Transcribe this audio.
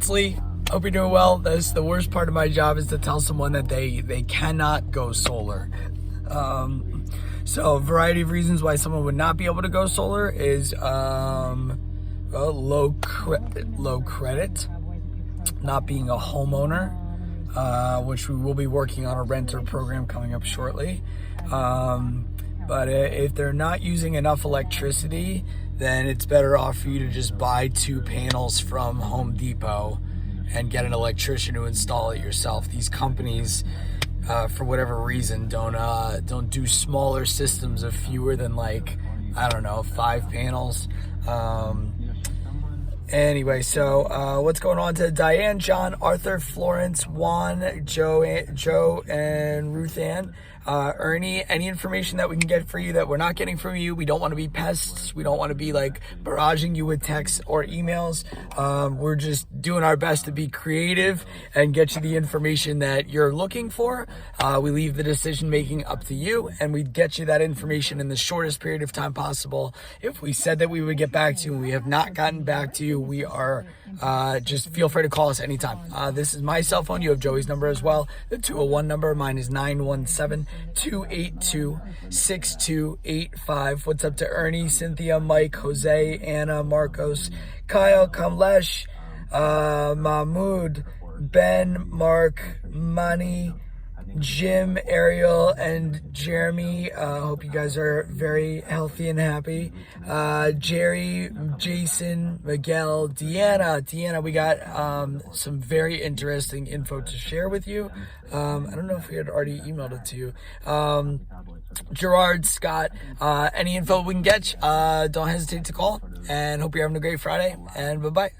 Honestly, hope you're doing well. That's the worst part of my job, is to tell someone that they cannot go solar. So a variety of reasons why someone would not be able to go solar is low credit, not being a homeowner, which we will be working on a renter program coming up shortly. But if they're not using enough electricity, then it's better off for you to just buy 2 panels from Home Depot and get an electrician to install it yourself. These companies, for whatever reason, don't do smaller systems of fewer than 5 panels. Anyway, so what's going on to Diane, John, Arthur, Florence, Juan, Joe, and Ruth Ann? Ernie, any information that we can get for you that we're not getting from you? We don't want to be pests. We don't want to be barraging you with texts or emails. We're just doing our best to be creative and get you the information that you're looking for. We leave the decision making up to you, and we get you that information in the shortest period of time possible. If we said that we would get back to you and we have not gotten back to you, we are just feel free to call us anytime. This is my cell phone. You have Joey's number as well, the 201 number. Mine is 917-282-6285. What's up to Ernie, Cinthya, Mike, Jose, Anna, Marcos, Kyle, Kamlesh, Mahmoud, Ben, Marc, Mani, Jim, Ariel, and Jeremy. Hope you guys are very healthy and happy. Gerry, Jason, Miguel, Deanna, we got some very interesting info to share with you. I don't know if we had already emailed it to you. Gerard, Scott, any info we can get, don't hesitate to call. And hope you're having a great Friday. And bye-bye.